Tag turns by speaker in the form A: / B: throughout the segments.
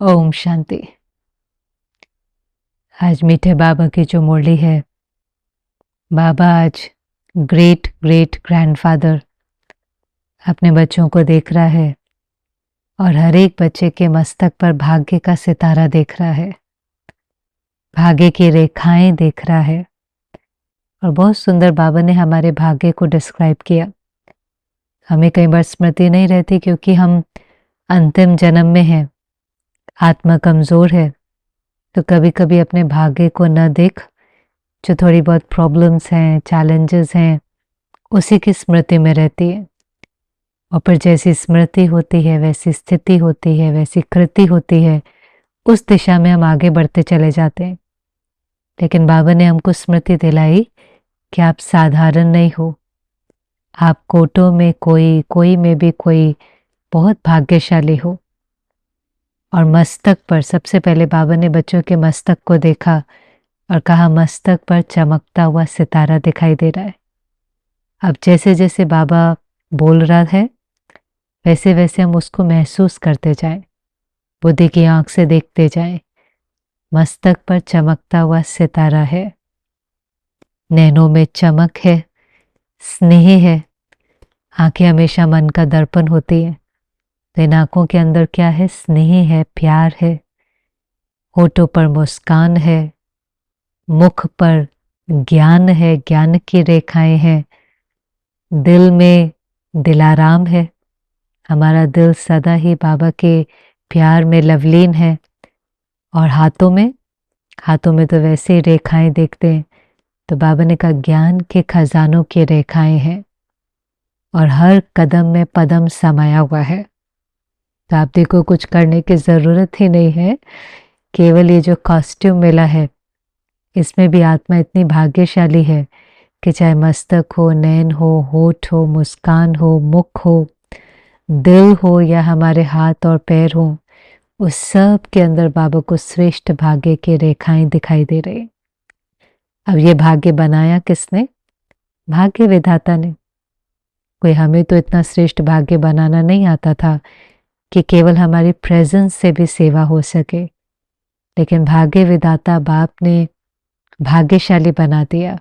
A: ओम शांति। आज मीठे बाबा की जो मुरली है, बाबा आज ग्रेट ग्रेट ग्रैंडफादर अपने बच्चों को देख रहा है और हर एक बच्चे के मस्तक पर भाग्य का सितारा देख रहा है, भाग्य की रेखाएं देख रहा है। और बहुत सुंदर बाबा ने हमारे भाग्य को डिस्क्राइब किया। हमें कई बार स्मृति नहीं रहती क्योंकि हम अंतिम जन्म में हैं, आत्मा कमज़ोर है, तो कभी कभी अपने भाग्य को न देख जो थोड़ी बहुत प्रॉब्लम्स हैं, चैलेंजेस हैं, उसी की स्मृति में रहती है। और फिर जैसी स्मृति होती है, वैसी स्थिति होती है, वैसी कृति होती है, उस दिशा में हम आगे बढ़ते चले जाते हैं। लेकिन बाबा ने हमको स्मृति दिलाई कि आप साधारण नहीं हो, आप कोटों में कोई, कोई में भी कोई बहुत भाग्यशाली हो। और मस्तक पर सबसे पहले बाबा ने बच्चों के मस्तक को देखा और कहा, मस्तक पर चमकता हुआ सितारा दिखाई दे रहा है। अब जैसे जैसे बाबा बोल रहा है, वैसे वैसे हम उसको महसूस करते जाएं, बुद्धि की आंख से देखते जाएं। मस्तक पर चमकता हुआ सितारा है, नैनों में चमक है, स्नेह है। आंखें हमेशा मन का दर्पण होती है, तो इन आंखों के अंदर क्या है? स्नेह है, प्यार है। होठों पर मुस्कान है, मुख पर ज्ञान है, ज्ञान की रेखाएं हैं। दिल में दिलाराम है, हमारा दिल सदा ही बाबा के प्यार में लवलीन है। और हाथों में तो वैसे ही रेखाएं देखते हैं, तो बाबा ने कहा ज्ञान के खजानों की रेखाएं हैं और हर कदम में पदम समाया हुआ है। तो आप देखो, कुछ करने की ज़रूरत ही नहीं है, केवल ये जो कॉस्ट्यूम मिला है, इसमें भी आत्मा इतनी भाग्यशाली है कि चाहे मस्तक हो, नैन हो, होठ हो, मुस्कान हो, मुख हो, दिल हो या हमारे हाथ और पैर हो, उस सब के अंदर बाबा को श्रेष्ठ भाग्य की रेखाएं दिखाई दे रही। अब ये भाग्य बनाया किसने? भाग्य विधाता ने। कोई हमें तो इतना श्रेष्ठ भाग्य बनाना नहीं आता था कि केवल हमारी प्रेजेंस से भी सेवा हो सके, लेकिन भाग्य विधाता बाप ने भाग्यशाली बना दिया।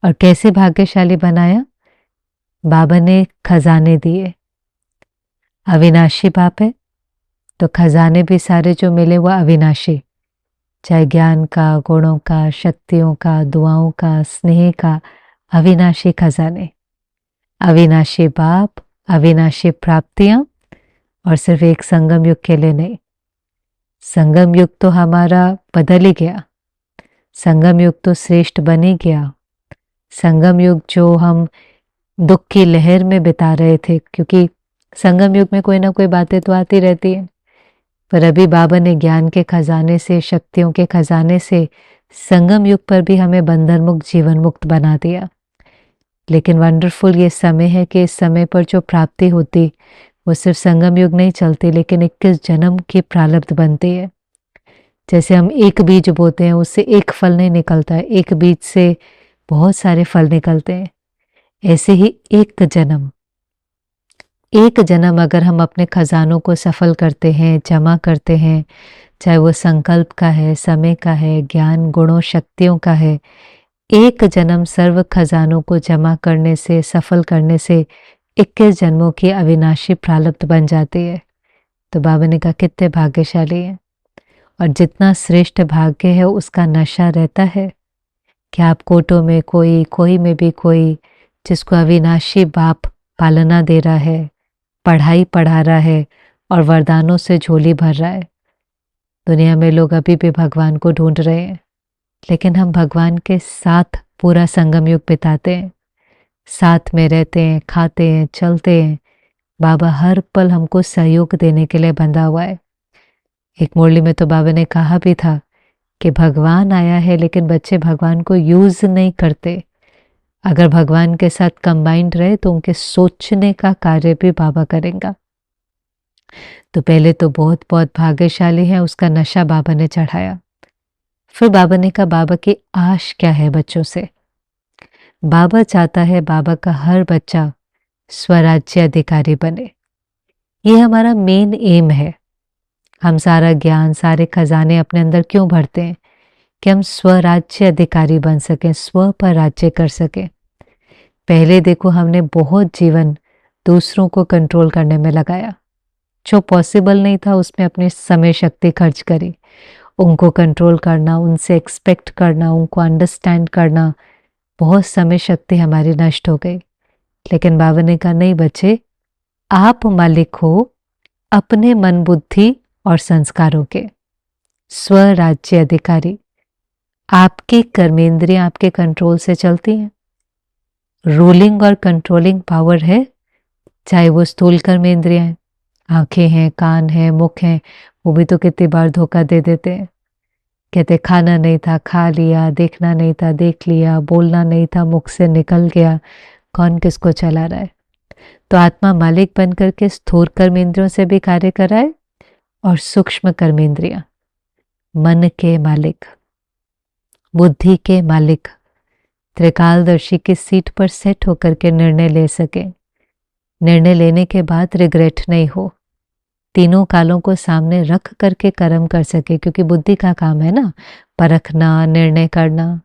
A: और कैसे भाग्यशाली बनाया? बाबा ने खजाने दिए। अविनाशी बाप है, तो खजाने भी सारे जो मिले वो अविनाशी, चाहे ज्ञान का, गुणों का, शक्तियों का, दुआओं का, स्नेह का, अविनाशी खजाने। अविनाशी बाप, अविनाशी प्राप्तियां, और सिर्फ एक संगम युग के लिए नहीं। संगम युग तो हमारा बदल ही गया, संगम युग तो श्रेष्ठ बन ही गया। संगम युग जो हम दुख की लहर में बिता रहे थे, क्योंकि संगम युग में कोई ना कोई बातें तो आती रहती हैं, पर अभी बाबा ने ज्ञान के खजाने से, शक्तियों के खजाने से संगम युग पर भी हमें बंधन मुक्त, जीवन मुक्त बना दिया। लेकिन वंडरफुल ये समय है कि इस समय पर जो प्राप्ति होती वो सिर्फ संगम युग नहीं चलती, लेकिन 21 जन्म की प्रारब्ध बनती है। जैसे हम एक बीज बोते हैं, उससे एक फल नहीं निकलता है, एक बीज से बहुत सारे फल निकलते हैं। ऐसे ही एक जन्म अगर हम अपने खजानों को सफल करते हैं, जमा करते हैं, चाहे वो संकल्प का है, समय का है, ज्ञान, गुणों, शक्तियों का है, एक जन्म सर्व खजानों को जमा करने से, सफल करने से 21 जन्मों की अविनाशी प्रारब्ध बन जाती है। तो बाबा ने कहा कितने भाग्यशाली हैं। और जितना श्रेष्ठ भाग्य है उसका नशा रहता है कि आप कोटों में कोई, कोई में भी कोई, जिसको अविनाशी बाप पालना दे रहा है, पढ़ाई पढ़ा रहा है और वरदानों से झोली भर रहा है। दुनिया में लोग अभी भी भगवान को ढूंढ रहे हैं, लेकिन हम भगवान के साथ पूरा संगम युग बिताते हैं, साथ में रहते हैं, खाते हैं, चलते हैं। बाबा हर पल हमको सहयोग देने के लिए बंधा हुआ है। एक मुरली में तो बाबा ने कहा भी था कि भगवान आया है, लेकिन बच्चे भगवान को यूज नहीं करते। अगर भगवान के साथ कंबाइंड रहे तो उनके सोचने का कार्य भी बाबा करेगा। तो पहले तो बहुत बहुत भाग्यशाली है, उसका नशा बाबा ने चढ़ाया। फिर बाबा ने कहा बाबा की आश क्या है बच्चों से? बाबा चाहता है बाबा का हर बच्चा स्वराज्य अधिकारी बने। ये हमारा मेन एम है। हम सारा ज्ञान, सारे खजाने अपने अंदर क्यों भरते हैं? कि हम स्वराज्य अधिकारी बन सकें, स्व पर राज्य कर सकें। पहले देखो हमने बहुत जीवन दूसरों को कंट्रोल करने में लगाया, जो पॉसिबल नहीं था उसमें अपनी समय शक्ति खर्च करी। उनको कंट्रोल करना, उनसे एक्सपेक्ट करना, उनको अंडरस्टैंड करना, बहुत समय शक्ति हमारी नष्ट हो गई। लेकिन बाबा ने कहा नहीं बच्चे, आप मालिक हो अपने मन, बुद्धि और संस्कारों के, स्वराज्य अधिकारी। आपकी कर्मेंद्रियां आपके कंट्रोल से चलती हैं। रूलिंग और कंट्रोलिंग पावर है, चाहे वो स्थूल कर्मेंद्रियां हैं, आंखें हैं, कान हैं, मुख हैं, वो भी तो कितनी बार धोखा दे देते हैं। कहते खाना नहीं था खा लिया, देखना नहीं था देख लिया, बोलना नहीं था मुख से निकल गया, कौन किसको चला रहा है? तो आत्मा मालिक बन करके स्थूल कर्मेंद्रियों से भी कार्य कराए और सूक्ष्म कर्मेंद्रियां, मन के मालिक, बुद्धि के मालिक, त्रिकालदर्शी की सीट पर सेट होकर के निर्णय ले सके। निर्णय लेने के बाद रिग्रेट नहीं हो, तीनों कालों को सामने रख करके कर्म कर सके, क्योंकि बुद्धि का काम है ना परखना, निर्णय करना,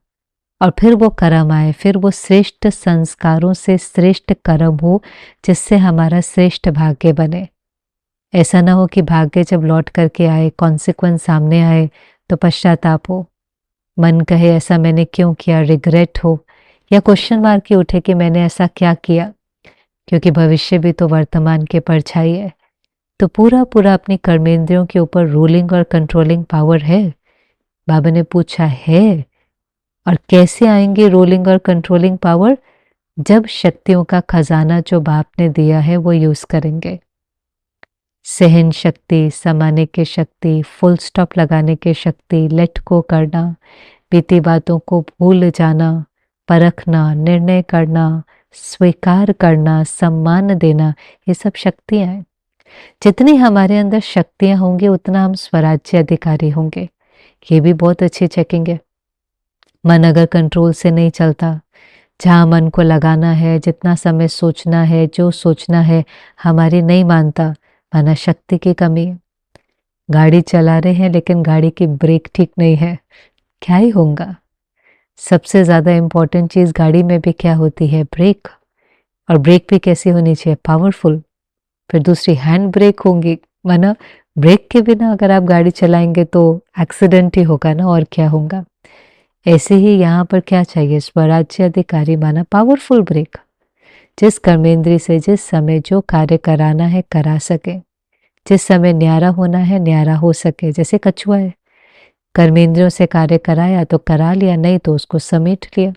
A: और फिर वो कर्म आए, फिर वो श्रेष्ठ संस्कारों से श्रेष्ठ कर्म हो जिससे हमारा श्रेष्ठ भाग्य बने। ऐसा ना हो कि भाग्य जब लौट करके आए, कॉन्सिक्वेंस सामने आए तो पश्चाताप हो, मन कहे ऐसा मैंने क्यों किया, रिग्रेट हो, या क्वेश्चन मार्क ही उठे कि मैंने ऐसा क्या किया, क्योंकि भविष्य भी तो वर्तमान के परछाई है। तो पूरा पूरा अपनी कर्मेंद्रियों के ऊपर रूलिंग और कंट्रोलिंग पावर है। बाबा ने पूछा है, और कैसे आएंगे रूलिंग और कंट्रोलिंग पावर? जब शक्तियों का खजाना जो बाप ने दिया है वो यूज करेंगे। सहन शक्ति, समाने की शक्ति, फुल स्टॉप लगाने की शक्ति, लेट को करना, बीती बातों को भूल जाना, परखना, निर्णय करना, स्वीकार करना, सम्मान देना, ये सब शक्तियां हैं। जितनी हमारे अंदर शक्तियां होंगी उतना हम स्वराज्य अधिकारी होंगे। ये भी बहुत अच्छी चेकिंग है। मन अगर कंट्रोल से नहीं चलता, जहाँ मन को लगाना है, जितना समय सोचना है, जो सोचना है हमारी नहीं मानता, माना शक्ति की कमी है। गाड़ी चला रहे हैं लेकिन गाड़ी की ब्रेक ठीक नहीं है, क्या ही होगा? सबसे ज़्यादा इम्पोर्टेंट चीज़ गाड़ी में भी क्या होती है? ब्रेक। और ब्रेक भी कैसी होनी चाहिए? पावरफुल। फिर दूसरी हैंड ब्रेक होंगी, माना ब्रेक के बिना अगर आप गाड़ी चलाएंगे तो एक्सीडेंट ही होगा ना, और क्या होगा? ऐसे ही यहाँ पर क्या चाहिए? स्वराज्य अधिकारी, माना पावरफुल ब्रेक, जिस कर्मेंद्री से जिस समय जो कार्य कराना है करा सके, जिस समय न्यारा होना है न्यारा हो सके। जैसे कछुआ है, कर्मेंद्रियों से कार्य कराया तो करा लिया, नहीं तो उसको समेट लिया।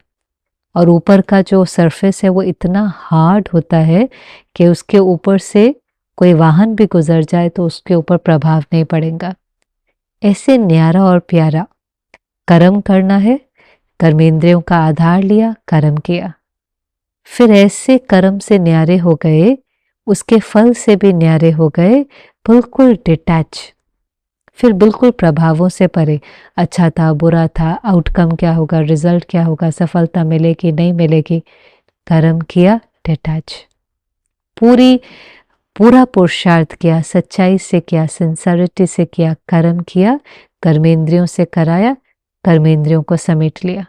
A: और ऊपर का जो सरफेस है वो इतना हार्ड होता है कि उसके ऊपर से कोई वाहन भी गुजर जाए तो उसके ऊपर प्रभाव नहीं पड़ेगा। ऐसे न्यारा और प्यारा कर्म करना है, कर्मेंद्रियों का आधार लिया, कर्म किया, फिर ऐसे कर्म से न्यारे हो गए, उसके फल से भी न्यारे हो गए, बिल्कुल डिटैच, फिर बिल्कुल प्रभावों से परे। अच्छा था, बुरा था, आउटकम क्या होगा, रिजल्ट क्या होगा, सफलता मिलेगी नहीं मिलेगी, कर्म किया, डिटैच, पूरा पुरुषार्थ किया, सच्चाई से किया, सिंसियरिटी से किया, कर्म किया, कर्मेंद्रियों से कराया, कर्मेंद्रियों को समेट लिया।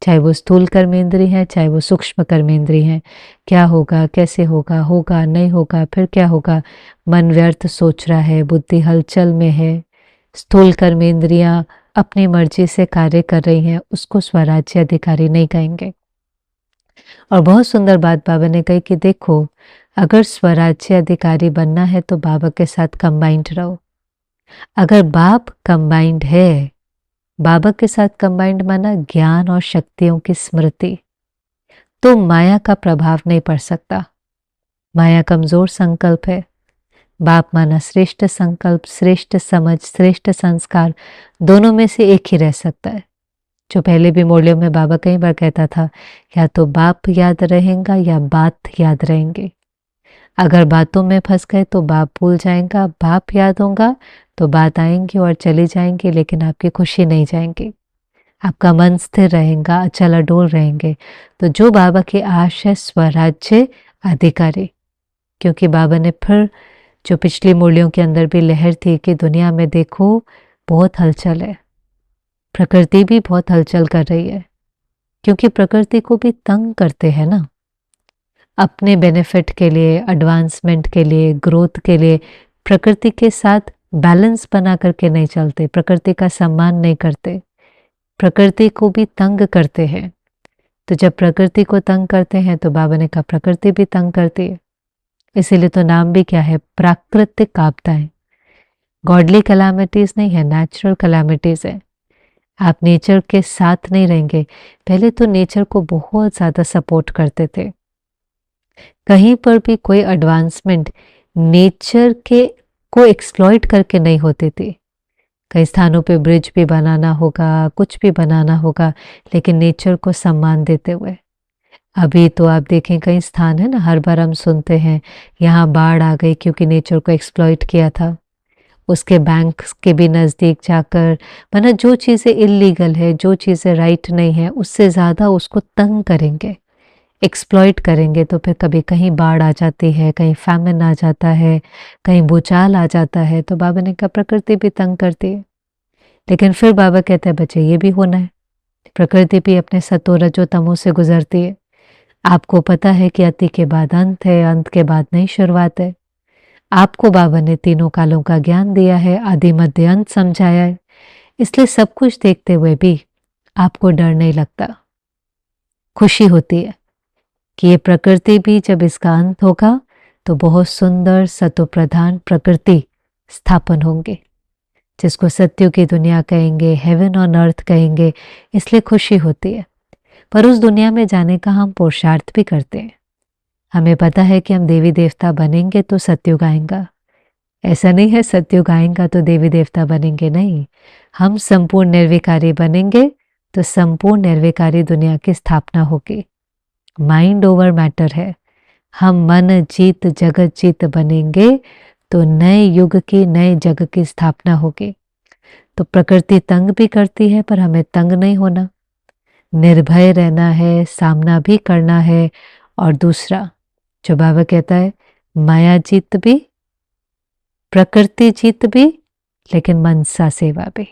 A: चाहे वो स्थूल कर्मेंद्री है, चाहे वो सूक्ष्म कर्मेंद्री है। क्या होगा, कैसे होगा, होगा नहीं होगा, फिर क्या होगा? मन व्यर्थ सोच रहा है, बुद्धि हलचल में है, स्थूल कर्मेंद्रियां अपनी मर्जी से कार्य कर रही हैं, उसको स्वराज्य अधिकारी नहीं कहेंगे। और बहुत सुंदर बात बाबा ने कही कि देखो, अगर स्वराज्य अधिकारी बनना है तो बाबा के साथ कंबाइंड रहो। अगर बाप कंबाइंड है, बाबा के साथ कंबाइंड माना ज्ञान और शक्तियों की स्मृति, तो माया का प्रभाव नहीं पड़ सकता। माया कमजोर संकल्प है, बाप माना श्रेष्ठ संकल्प, श्रेष्ठ समझ, श्रेष्ठ संस्कार, दोनों में से एक ही रह सकता है। जो पहले भी मुरलियों में बाबा कई बार कहता था, या तो बाप याद रहेगा या बात याद रहेंगे। अगर बातों में फंस गए तो बाप भूल जाएगा, बाप याद होगा तो बात आएंगी और चली जाएंगी, लेकिन आपकी खुशी नहीं जाएंगी, आपका मन स्थिर रहेगा, अचल अडोल रहेंगे। तो जो बाबा की आश है स्वराज्य अधिकारी, क्योंकि बाबा ने फिर जो पिछली मुरलियों के अंदर भी लहर थी कि दुनिया में देखो बहुत हलचल है, प्रकृति भी बहुत हलचल कर रही है, क्योंकि प्रकृति को भी तंग करते हैं ना, अपने बेनिफिट के लिए, एडवांसमेंट के लिए, ग्रोथ के लिए प्रकृति के साथ बैलेंस बना करके नहीं चलते, प्रकृति का सम्मान नहीं करते, प्रकृति को भी तंग करते हैं। तो जब प्रकृति को तंग करते हैं तो बाबा ने कहा प्रकृति भी तंग करती है, इसीलिए तो नाम भी क्या है, प्राकृतिक आपदाएं। गॉडली कैलामिटीज नहीं है, नेचुरल कैलामिटीज है। आप नेचर के साथ नहीं रहेंगे। पहले तो नेचर को बहुत ज़्यादा सपोर्ट करते थे, कहीं पर भी कोई एडवांसमेंट नेचर के को एक्सप्लॉइट करके नहीं होती थी। कई स्थानों पे ब्रिज भी बनाना होगा, कुछ भी बनाना होगा, लेकिन नेचर को सम्मान देते हुए। अभी तो आप देखें कई स्थान है ना, हर बार हम सुनते हैं यहाँ बाढ़ आ गई क्योंकि नेचर को एक्सप्लॉइट किया था। उसके बैंक के भी नज़दीक जाकर, मतलब जो चीज़ें इलीगल है, जो चीज़ें राइट नहीं है, उससे ज़्यादा उसको तंग करेंगे, एक्सप्लॉइट करेंगे, तो फिर कभी कहीं बाढ़ आ जाती है, कहीं फैमिन आ जाता है, कहीं भूचाल आ जाता है। तो बाबा ने कहा प्रकृति भी तंग करती है, लेकिन फिर बाबा कहते हैं बच्चे ये भी होना है, प्रकृति भी अपने सतो रजो तमो से गुजरती है। आपको पता है कि अति के बाद अंत है, अंत के बाद नई शुरुआत है। आपको बाबा ने तीनों कालों का ज्ञान दिया है, आदि मध्य अंत समझाया है, इसलिए सब कुछ देखते हुए भी आपको डर नहीं लगता, खुशी होती है कि ये प्रकृति भी जब इसका अंत होगा तो बहुत सुंदर सतो प्रधान प्रकृति स्थापन होंगे, जिसको सत्यों की दुनिया कहेंगे, हेवन ऑन अर्थ कहेंगे। इसलिए खुशी होती है। पर उस दुनिया में जाने का हम पुरुषार्थ भी करते हैं। हमें पता है कि हम देवी देवता बनेंगे तो सत्युग आएगा। ऐसा नहीं है सत्युग आएगा तो देवी देवता बनेंगे, नहीं। हम संपूर्ण निर्विकारी बनेंगे तो संपूर्ण निर्विकारी दुनिया की स्थापना होगी। माइंड ओवर मैटर है। हम मन जीत जगत जीत बनेंगे तो नए युग की, नए जग की स्थापना होगी। तो प्रकृति तंग भी करती है पर हमें तंग नहीं होना, निर्भय रहना है, सामना भी करना है। और दूसरा जो बाबा कहता है, माया जीत भी, प्रकृति जीत भी, लेकिन मनसा सेवा भी।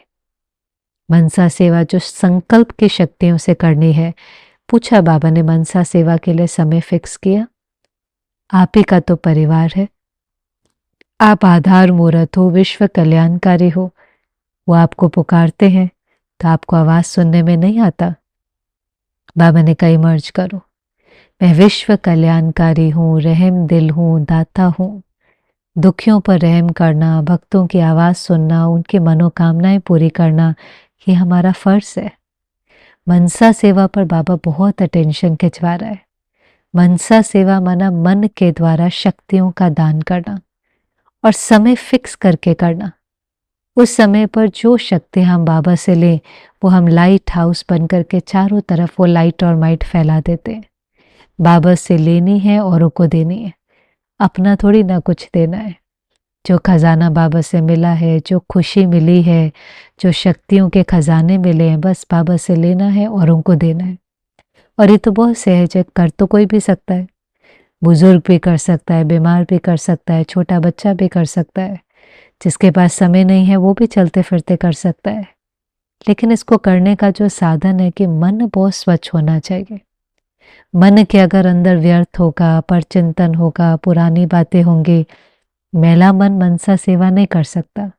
A: मनसा सेवा जो संकल्प की शक्तियों से करनी है। पूछा बाबा ने मनसा सेवा के लिए समय फिक्स किया? आप ही का तो परिवार है, आप आधार मूर्त हो, विश्व कल्याणकारी हो। वो आपको पुकारते हैं तो आपको आवाज सुनने में नहीं आता। बाबा ने कहा मर्ज करो, मैं विश्व कल्याणकारी हूँ, रहम दिल हूँ, दाता हूँ। दुखियों पर रहम करना, भक्तों की आवाज सुनना, उनकी मनोकामनाएं पूरी करना, ये हमारा फर्ज है। मनसा सेवा पर बाबा बहुत अटेंशन खिंचवा रहा है। मनसा सेवा माना मन के द्वारा शक्तियों का दान करना और समय फिक्स करके करना। उस समय पर जो शक्ति हम बाबा से लें वो हम लाइट हाउस बन करके चारों तरफ वो लाइट और माइट फैला देते हैं। बाबा से लेनी है औरों को देनी है, अपना थोड़ी ना कुछ देना है। जो खजाना बाबा से मिला है, जो खुशी मिली है, जो शक्तियों के खजाने मिले हैं, बस बाबा से लेना है, औरों को देना है। और ये तो बहुत सहज है, कर तो कोई भी सकता है। बुजुर्ग भी कर सकता है, बीमार भी कर सकता है, छोटा बच्चा भी कर सकता है, जिसके पास समय नहीं है वो भी चलते फिरते कर सकता है। लेकिन इसको करने का जो साधन है कि मन बहुत स्वच्छ होना चाहिए। मन के अगर अंदर व्यर्थ होगा, परचिंतन होगा, पुरानी बातें होंगी, मैला मन मनसा सेवा नहीं कर सकता।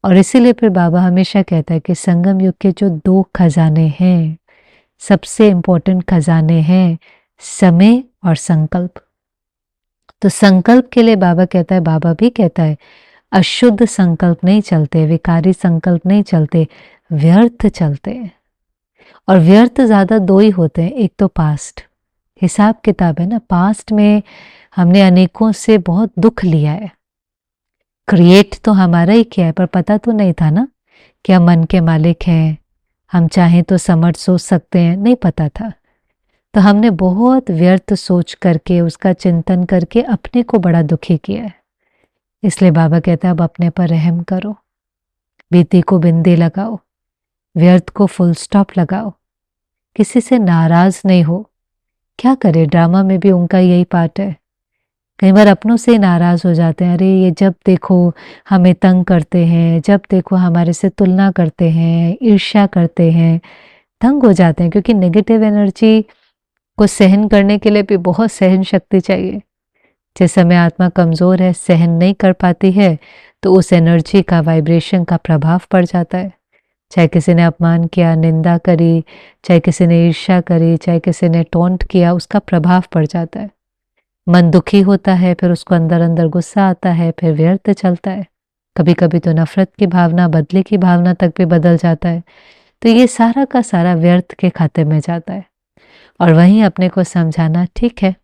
A: और इसीलिए फिर बाबा हमेशा कहता है कि संगम युग के जो दो खजाने हैं, सबसे इंपॉर्टेंट खजाने हैं समय और संकल्प। तो संकल्प के लिए बाबा कहता है, बाबा भी कहता है, अशुद्ध संकल्प नहीं चलते, विकारी संकल्प नहीं चलते, व्यर्थ चलते हैं। और व्यर्थ ज्यादा दो ही होते हैं। एक तो पास्ट, हिसाब किताब है ना, पास्ट में हमने अनेकों से बहुत दुख लिया है। क्रिएट तो हमारा ही किया है, पर पता तो नहीं था ना कि हम मन के मालिक हैं, हम चाहें तो समर्थ सोच सकते हैं, नहीं पता था। तो हमने बहुत व्यर्थ सोच करके, उसका चिंतन करके अपने को बड़ा दुखी किया है। इसलिए बाबा कहता है अब अपने पर रहम करो, बीती को बिंदी लगाओ, व्यर्थ को फुल स्टॉप लगाओ, किसी से नाराज नहीं हो। क्या करे, ड्रामा में भी उनका यही पार्ट है। कई बार अपनों से नाराज़ हो जाते हैं, अरे ये जब देखो हमें तंग करते हैं, जब देखो हमारे से तुलना करते हैं, ईर्ष्या करते हैं, तंग हो जाते हैं, क्योंकि नेगेटिव एनर्जी को सहन करने के लिए भी बहुत सहन शक्ति चाहिए। जिस समय आत्मा कमज़ोर है, सहन नहीं कर पाती है, तो उस एनर्जी का, वाइब्रेशन का प्रभाव पड़ जाता है। चाहे किसी ने अपमान किया, निंदा करी, चाहे किसी ने ईर्ष्या करी, चाहे किसी ने टॉन्ट किया, उसका प्रभाव पड़ जाता है। मन दुखी होता है, फिर उसको अंदर अंदर गुस्सा आता है, फिर व्यर्थ चलता है। कभी कभी तो नफरत की भावना, बदले की भावना तक भी बदल जाता है। तो ये सारा का सारा व्यर्थ के खाते में जाता है। और वहीं अपने को समझाना, ठीक है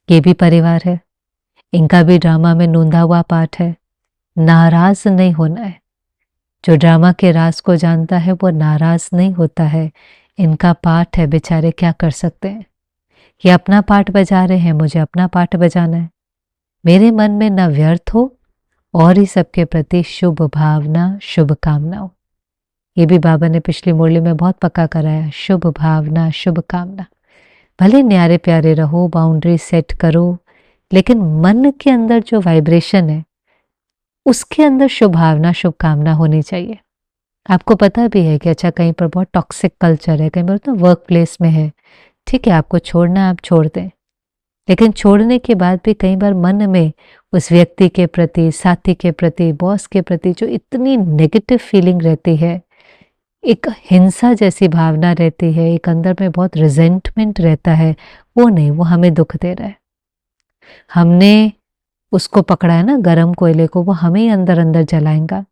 A: ये भी परिवार है, इनका भी ड्रामा में नूंदा हुआ पार्ट है, नाराज नहीं होना है। जो ड्रामा के राज को जानता है वो नाराज नहीं होता है। इनका पार्ट है, बेचारे क्या कर सकते हैं। ये अपना पार्ट बजा रहे हैं, मुझे अपना पार्ट बजाना है। मेरे मन में न व्यर्थ हो और ही सबके प्रति शुभ भावना, शुभ कामना हो। ये भी बाबा ने पिछली मुरली में बहुत पक्का कराया, शुभ भावना, शुभ कामना। भले न्यारे प्यारे रहो, बाउंड्री सेट करो, लेकिन मन के अंदर जो वाइब्रेशन है उसके अंदर शुभ भावना, शुभ कामना होनी चाहिए। आपको पता भी है कि अच्छा कहीं पर बहुत टॉक्सिक कल्चर है, कहीं पर तो वर्क प्लेस में है, ठीक है आपको छोड़ना है आप छोड़ दें, लेकिन छोड़ने के बाद भी कई बार मन में उस व्यक्ति के प्रति, साथी के प्रति, बॉस के प्रति जो इतनी नेगेटिव फीलिंग रहती है, एक हिंसा जैसी भावना रहती है, एक अंदर में बहुत रिजेंटमेंट रहता है, वो नहीं, वो हमें दुख दे रहा है। हमने उसको पकड़ा है ना, गरम कोयले को, वो हमें ही अंदर अंदर जलाएगा।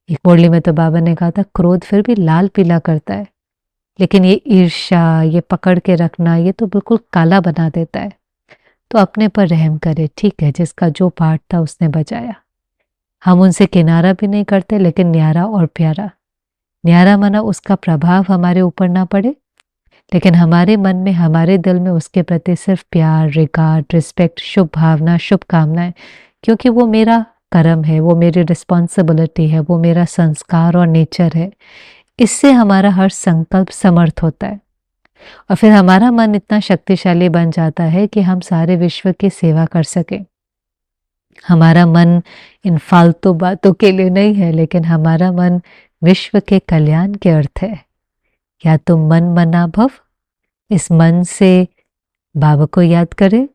A: एक मुरली में तो बाबा ने कहा था क्रोध फिर भी लाल पीला करता है, लेकिन ये ईर्ष्या, ये पकड़ के रखना, ये तो बिल्कुल काला बना देता है। तो अपने पर रहम करे, ठीक है जिसका जो पार्ट था उसने बजाया। हम उनसे किनारा भी नहीं करते, लेकिन न्यारा और प्यारा, न्यारा माना उसका प्रभाव हमारे ऊपर ना पड़े, लेकिन हमारे मन में, हमारे दिल में उसके प्रति सिर्फ प्यार, रिगार्ड, रिस्पेक्ट, शुभ भावना, शुभ कामनाएं, क्योंकि वो मेरा कर्म है, वो मेरी रिस्पॉन्सिबिलिटी है, वो मेरा संस्कार और नेचर है। इससे हमारा हर संकल्प समर्थ होता है और फिर हमारा मन इतना शक्तिशाली बन जाता है कि हम सारे विश्व की सेवा कर सके। हमारा मन इन फालतू बातों के लिए नहीं है, लेकिन हमारा मन विश्व के कल्याण के अर्थ है। या तो मन मना भव, इस मन से बाबा को याद करे,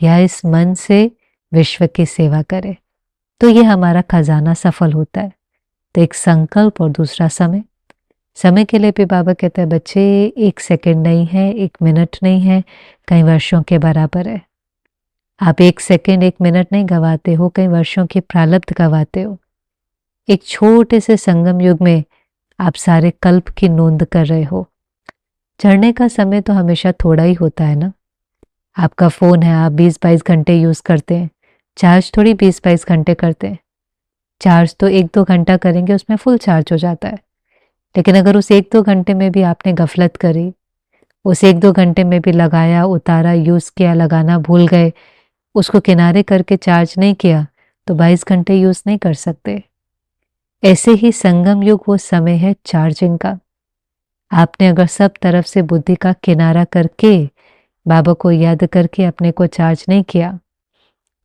A: या इस मन से विश्व की सेवा करे, तो ये हमारा खजाना सफल होता है। तो एक संकल्प और दूसरा समय। समय के लिए भी बाबा कहते हैं बच्चे 1 सेकंड नहीं है, 1 मिनट नहीं है, कई वर्षों के बराबर है। आप 1 सेकंड 1 मिनट नहीं गवाते हो, कई वर्षों की प्रारब्ध गवाते हो। एक छोटे से संगम युग में आप सारे कल्प की नोंद कर रहे हो। चढ़ने का समय तो हमेशा थोड़ा ही होता है ना। आपका फोन है, आप 20-22 घंटे यूज करते हैं, चार्ज थोड़ी 20-22 घंटे करते हैं। चार्ज तो 1-2 घंटा करेंगे, उसमें फुल चार्ज हो जाता है। लेकिन अगर उस 1-2 घंटे में भी आपने गफलत करी, उस 1-2 घंटे में भी लगाया, उतारा, यूज किया, लगाना भूल गए, उसको किनारे करके चार्ज नहीं किया, तो 22 घंटे यूज नहीं कर सकते। ऐसे ही संगम युग वो समय है चार्जिंग का। आपने अगर सब तरफ से बुद्धि का किनारा करके, बाबा को याद करके अपने को चार्ज नहीं किया,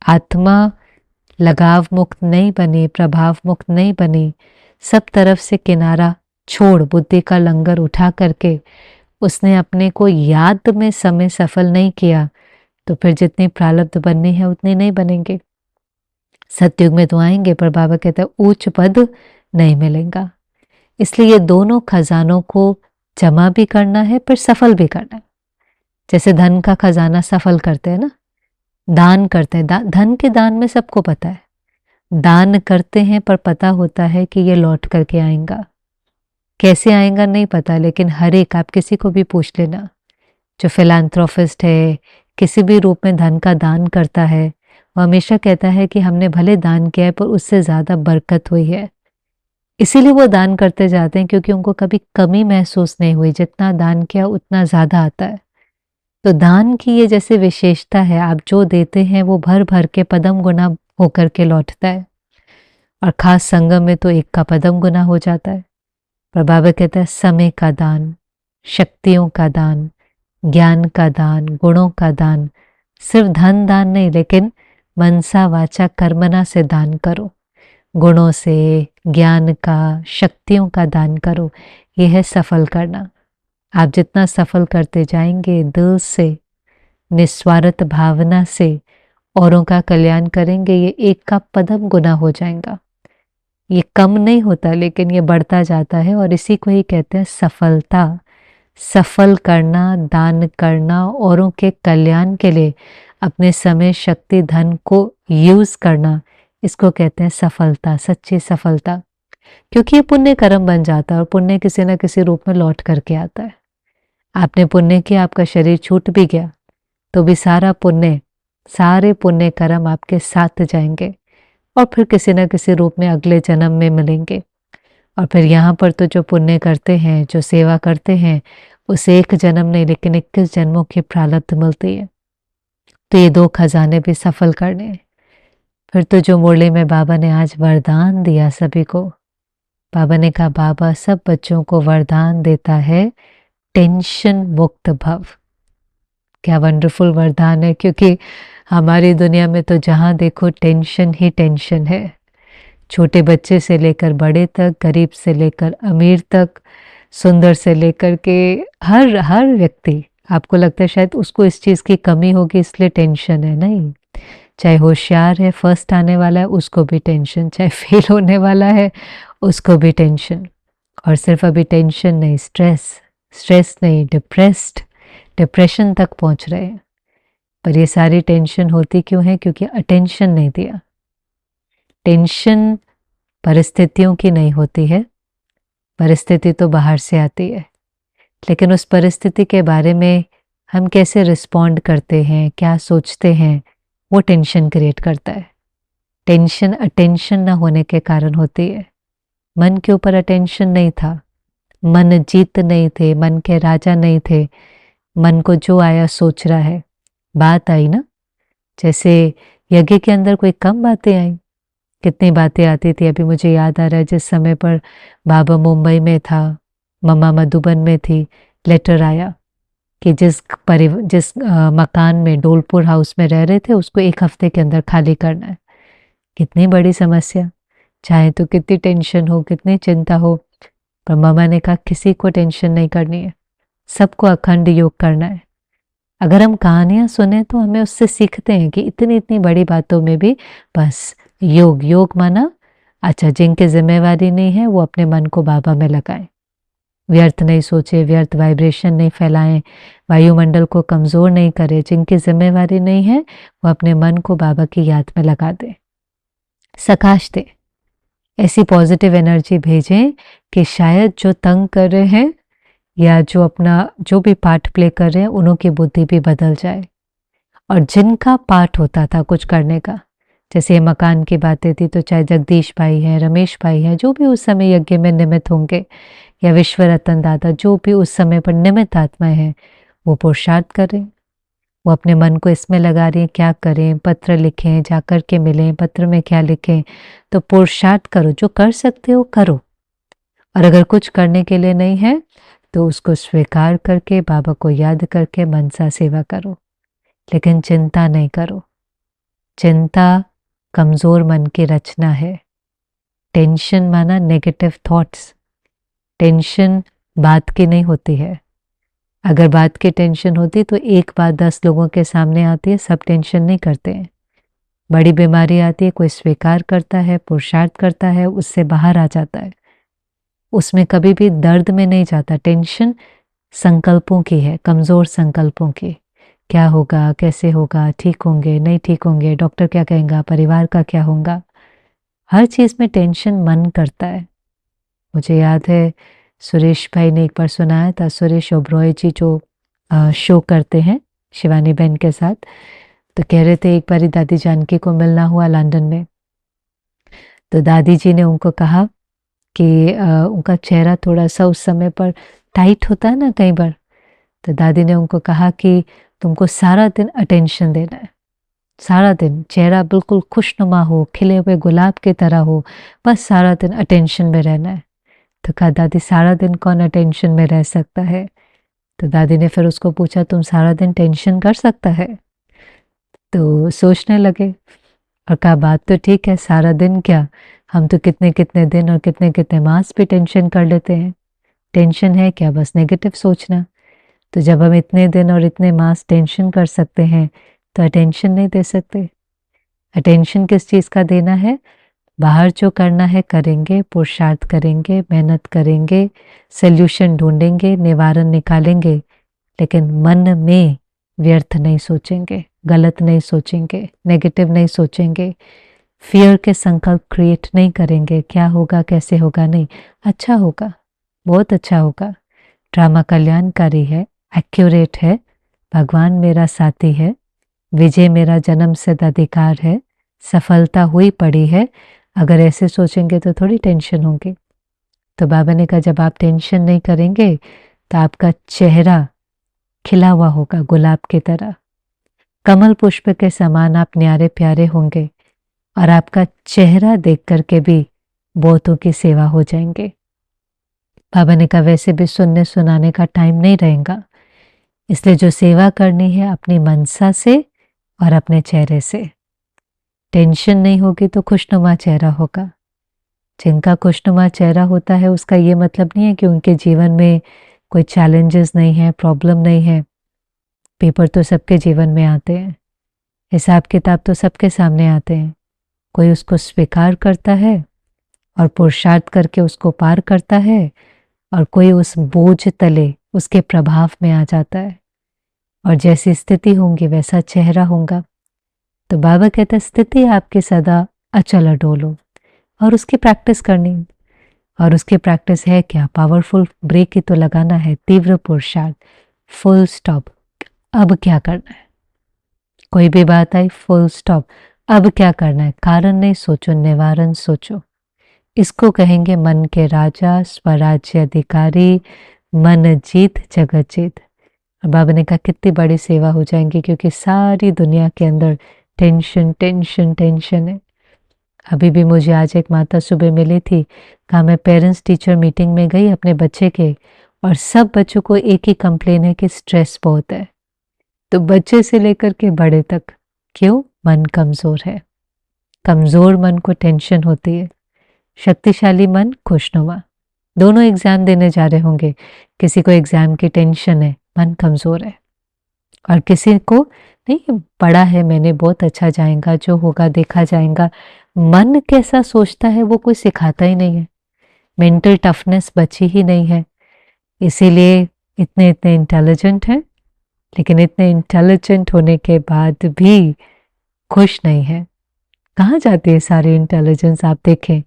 A: आत्मा लगाव मुक्त नहीं बनी, प्रभाव मुक्त नहीं बनी, सब तरफ से किनारा छोड़ बुद्धि का लंगर उठा करके उसने अपने को याद में समय सफल नहीं किया, तो फिर जितनी प्रारब्ध बननी है उतनी नहीं बनेंगे। सतयुग में तो आएंगे, पर बाबा कहते हैं उच्च पद नहीं मिलेगा। इसलिए ये दोनों खजानों को जमा भी करना है, पर सफल भी करना है। जैसे धन का खजाना सफल करते हैं ना, दान करते हैं, धन के दान में सबको पता है, दान करते हैं पर पता होता है कि ये लौट करके आएगा। कैसे आएगा नहीं पता, लेकिन हर एक, आप किसी को भी पूछ लेना जो फिलैंथ्रोपिस्ट है, किसी भी रूप में धन का दान करता है, वो हमेशा कहता है कि हमने भले दान किया है पर उससे ज्यादा बरकत हुई है। इसीलिए वो दान करते जाते हैं, क्योंकि उनको कभी कमी महसूस नहीं हुई, जितना दान किया उतना ज्यादा आता है। तो दान की ये जैसे विशेषता है, आप जो देते हैं वो भर भर के पदम गुना होकर के लौटता है, और खास संगम में तो 1 का पदम गुना हो जाता है। पर बाबा कहता है समय का दान, शक्तियों का दान, ज्ञान का दान, गुणों का दान सिर्फ धन दान नहीं, लेकिन मनसा वाचा कर्मना से दान करो, गुणों से, ज्ञान का, शक्तियों का दान करो। यह है सफल करना। आप जितना सफल करते जाएंगे, दिल से, निस्वार्थ भावना से औरों का कल्याण करेंगे, ये एक का पदम गुना हो जाएगा। ये कम नहीं होता, लेकिन ये बढ़ता जाता है, और इसी को ही कहते हैं सफलता। सफल करना, दान करना, औरों के कल्याण के लिए अपने समय, शक्ति, धन को यूज करना, इसको कहते हैं सफलता, सच्ची सफलता। क्योंकि ये पुण्य कर्म बन जाता है, और पुण्य किसी न किसी रूप में लौट करके आता है। आपने पुण्य किया, आपका शरीर छूट भी गया, तो भी सारा पुण्य, सारे पुण्य कर्म आपके साथ जाएंगे, और फिर किसी न किसी रूप में अगले जन्म में मिलेंगे। और फिर यहाँ पर तो जो पुण्य करते हैं, जो सेवा करते हैं, उसे एक जन्म नहीं, लेकिन 21 जन्मों की प्रारब्ध मिलती है। तो ये 2 खजाने भी सफल करने हैं। फिर तो जो मुरली में बाबा ने आज वरदान दिया सभी को, बाबा ने कहा बाबा सब बच्चों को वरदान देता है, टेंशन मुक्त भव। क्या वंडरफुल वरदान है, क्योंकि हमारी दुनिया में तो जहाँ देखो टेंशन ही टेंशन है। छोटे बच्चे से लेकर बड़े तक, गरीब से लेकर अमीर तक, सुंदर से लेकर के हर व्यक्ति, आपको लगता है शायद उसको इस चीज़ की कमी होगी इसलिए टेंशन है। नहीं, चाहे होशियार है, फर्स्ट आने वाला है, उसको भी टेंशन, चाहे फेल होने वाला है, उसको भी टेंशन। और सिर्फ अभी टेंशन नहीं, स्ट्रेस नहीं, डिप्रेशन तक पहुंच रहे हैं। पर ये सारी टेंशन होती क्यों है? क्योंकि अटेंशन नहीं दिया। टेंशन परिस्थितियों की नहीं होती है, परिस्थिति तो बाहर से आती है, लेकिन उस परिस्थिति के बारे में हम कैसे रिस्पॉन्ड करते हैं, क्या सोचते हैं, वो टेंशन क्रिएट करता है। टेंशन अटेंशन ना होने के कारण होती है। मन के ऊपर अटेंशन नहीं था, मन जीत नहीं थे, मन के राजा नहीं थे, मन को जो आया सोच रहा है। बात आई ना, जैसे यज्ञ के अंदर कोई कम बातें आई, कितनी बातें आती थी। अभी मुझे याद आ रहा है जिस समय पर बाबा मुंबई में था, मम्मा मधुबन में थी, लेटर आया कि जिस मकान में डोलपुर हाउस में रह रहे थे उसको 1 हफ्ते के अंदर खाली करना है। कितनी बड़ी समस्या, चाहे तो कितनी टेंशन हो, कितनी चिंता हो, पर मम्मा ने कहा किसी को टेंशन नहीं करनी है, सबको अखंड योग करना है। अगर हम कहानियां सुने तो हमें उससे सीखते हैं कि इतनी इतनी बड़ी बातों में भी बस योग माना अच्छा, जिनकी जिम्मेवारी नहीं है वो अपने मन को बाबा में लगाएं, व्यर्थ नहीं सोचे, व्यर्थ वाइब्रेशन नहीं फैलाएं, वायुमंडल को कमज़ोर नहीं करें। जिनकी जिम्मेवारी नहीं है वो अपने मन को बाबा की याद में लगा दें, सकाश दें, ऐसी पॉजिटिव एनर्जी भेजें कि शायद जो तंग कर रहे हैं या जो अपना जो भी पार्ट प्ले कर रहे हैं उन्हों की बुद्धि भी बदल जाए। और जिनका पार्ट होता था कुछ करने का, जैसे मकान की बातें थी, तो चाहे जगदीश भाई हैं, रमेश भाई हैं, जो भी उस समय यज्ञ में निमित्त होंगे, या विश्व रतन दादा, जो भी उस समय पर निमित्त आत्माएं हैं, वो पुरुषार्थ करें, वो अपने मन को इसमें लगा रही हैं क्या करें, पत्र लिखें, जाकर के मिलें, पत्र में क्या लिखें। तो पुरुषार्थ करो, जो कर सकते हो करो, और अगर कुछ करने के लिए नहीं है तो उसको स्वीकार करके बाबा को याद करके मनसा सेवा करो, लेकिन चिंता नहीं करो। चिंता कमज़ोर मन की रचना है। टेंशन माना नेगेटिव थॉट्स। टेंशन बात की नहीं होती है। अगर बात की टेंशन होती तो एक बात 10 लोगों के सामने आती है, सब टेंशन नहीं करते हैं। बड़ी बीमारी आती है, कोई स्वीकार करता है, पुरुषार्थ करता है, उससे बाहर आ जाता है, उसमें कभी भी दर्द में नहीं जाता। टेंशन संकल्पों की है, कमज़ोर संकल्पों की। क्या होगा, कैसे होगा, ठीक होंगे, नहीं ठीक होंगे, डॉक्टर क्या कहेगा, परिवार का क्या होगा, हर चीज़ में टेंशन मन करता है। मुझे याद है सुरेश भाई ने एक बार सुनाया था, सुरेश ओब्रॉय जी जो शो करते हैं शिवानी बहन के साथ, तो कह रहे थे एक बारी दादी जानकी को मिलना हुआ लंदन में, तो दादी जी ने उनको कहा कि उनका चेहरा थोड़ा सा उस समय पर टाइट होता है ना कई बार, तो दादी ने उनको कहा कि तुमको सारा दिन अटेंशन देना है, सारा दिन चेहरा बिल्कुल खुशनुमा हो, खिले हुए गुलाब की तरह हो, बस सारा दिन अटेंशन में रहना है। तो कहा दादी सारा दिन कौन अटेंशन में रह सकता है? तो दादी ने फिर उसको पूछा तुम सारा दिन टेंशन कर सकता है? तो सोचने लगे और कहा बात तो ठीक है, सारा दिन क्या, हम तो कितने कितने दिन और कितने कितने मास भी टेंशन कर लेते हैं। टेंशन है क्या, बस नेगेटिव सोचना। तो जब हम इतने दिन और इतने मास टेंशन कर सकते हैं तो अटेंशन नहीं दे सकते। अटेंशन किस चीज़ का देना है? बाहर जो करना है करेंगे, पुरुषार्थ करेंगे, मेहनत करेंगे, सल्यूशन ढूंढेंगे, निवारण निकालेंगे, लेकिन मन में व्यर्थ नहीं सोचेंगे, गलत नहीं सोचेंगे, नेगेटिव नहीं सोचेंगे, फियर के संकल्प क्रिएट नहीं करेंगे, क्या होगा कैसे होगा, नहीं, अच्छा होगा, बहुत अच्छा होगा। ड्रामा कल्याणकारी है, एक्यूरेट है, भगवान मेरा साथी है, विजय मेरा जन्म सिद्ध अधिकार है, सफलता हुई पड़ी है। अगर ऐसे सोचेंगे तो थोड़ी टेंशन होगी। तो बाबा ने कहा जब आप टेंशन नहीं करेंगे तो आपका चेहरा खिला हुआ होगा, गुलाब की तरह, कमल पुष्प के समान आप न्यारे प्यारे होंगे और आपका चेहरा देख करके भी बहुतों की सेवा हो जाएंगे। बाबा ने कहा वैसे भी सुनने सुनाने का टाइम नहीं रहेगा, इसलिए जो सेवा करनी है अपनी मनसा से और अपने चेहरे से। टेंशन नहीं होगी तो खुशनुमा चेहरा होगा। जिनका खुशनुमा चेहरा होता है उसका ये मतलब नहीं है कि उनके जीवन में कोई चैलेंजेस नहीं है, प्रॉब्लम नहीं है। पेपर तो सबके जीवन में आते हैं, हिसाब किताब तो सबके सामने आते हैं। कोई उसको स्वीकार करता है और पुरुषार्थ करके उसको पार करता है, और कोई उस बोझ तले उसके प्रभाव में आ जाता है। और जैसी स्थिति होंगी वैसा चेहरा होगा। तो बाबा कहते हैं स्थिति आपकी सदा अचल अडोल हो और उसकी प्रैक्टिस करनी। और उसकी प्रैक्टिस है क्या? पावरफुल ब्रेक ही तो लगाना है, तीव्र पुरुषार्थ, फुल स्टॉप। अब क्या करना है? कोई भी बात आई, फुल स्टॉप, अब क्या करना है? कारण नहीं सोचो, निवारण सोचो। इसको कहेंगे मन के राजा, स्वराज्य अधिकारी, मन जीत जगत जीत। और बाबा ने कहा कितनी बड़ी सेवा हो जाएंगी, क्योंकि सारी दुनिया के अंदर टेंशन टेंशन टेंशन है। अभी भी मुझे आज एक माता सुबह मिली थी, कहा मैं पेरेंट्स टीचर मीटिंग में गई अपने बच्चे के, और सब बच्चों को एक ही कंप्लेन है कि स्ट्रेस बहुत है। तो बच्चे से लेकर के बड़े तक, क्यों? मन कमजोर है। कमजोर मन को टेंशन होती है, शक्तिशाली मन खुशनुमा। दोनों एग्जाम देने जा रहे होंगे, किसी को एग्जाम की टेंशन है, मन कमजोर है, और किसी को नहीं, पढ़ा है मैंने, बहुत अच्छा जाएगा, जो होगा देखा जाएगा। मन कैसा सोचता है वो कोई सिखाता ही नहीं है। मेंटल टफनेस बची ही नहीं है। इसीलिए इतने इतने इंटेलिजेंट हैं, लेकिन इतने इंटेलिजेंट होने के बाद भी खुश नहीं है। कहाँ जाती है सारी इंटेलिजेंस? आप देखें,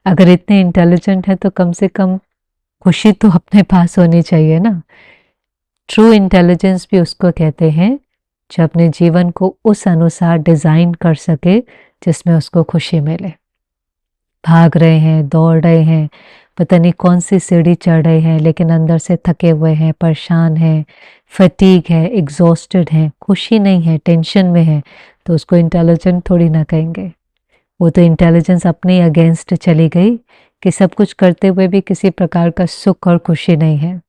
A: अगर इतने इंटेलिजेंट है तो कम से कम खुशी तो अपने पास होनी चाहिए ना। ट्रू इंटेलिजेंस भी उसको कहते हैं जो अपने जीवन को उस अनुसार डिजाइन कर सके जिसमें उसको खुशी मिले। भाग रहे हैं, दौड़ रहे हैं, पता नहीं कौन सी सीढ़ी चढ़ रहे हैं, लेकिन अंदर से थके हुए हैं, परेशान हैं, फटीग है, एग्जॉस्टेड हैं, खुशी नहीं है, टेंशन में है, तो उसको इंटेलिजेंट थोड़ी ना कहेंगे। वो तो इंटेलिजेंस अपने अगेंस्ट चली गई कि सब कुछ करते हुए भी किसी प्रकार का सुख और खुशी नहीं है।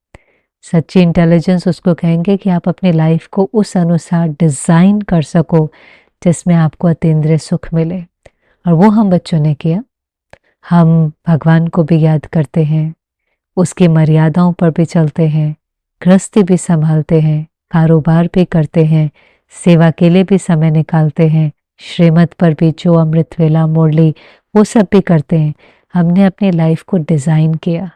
A: सच्ची इंटेलिजेंस उसको कहेंगे कि आप अपनी लाइफ को उस अनुसार डिजाइन कर सको जिसमें आपको अतीन्द्रिय सुख मिले। और वो हम बच्चों ने किया। हम भगवान को भी याद करते हैं, उसकी मर्यादाओं पर भी चलते हैं, गृहस्थी भी संभालते हैं, कारोबार भी करते हैं, सेवा के लिए भी समय निकालते हैं, श्रीमत पर भी जो अमृत वेला मुरली वो सब भी करते हैं। हमने अपनी लाइफ को डिजाइन किया,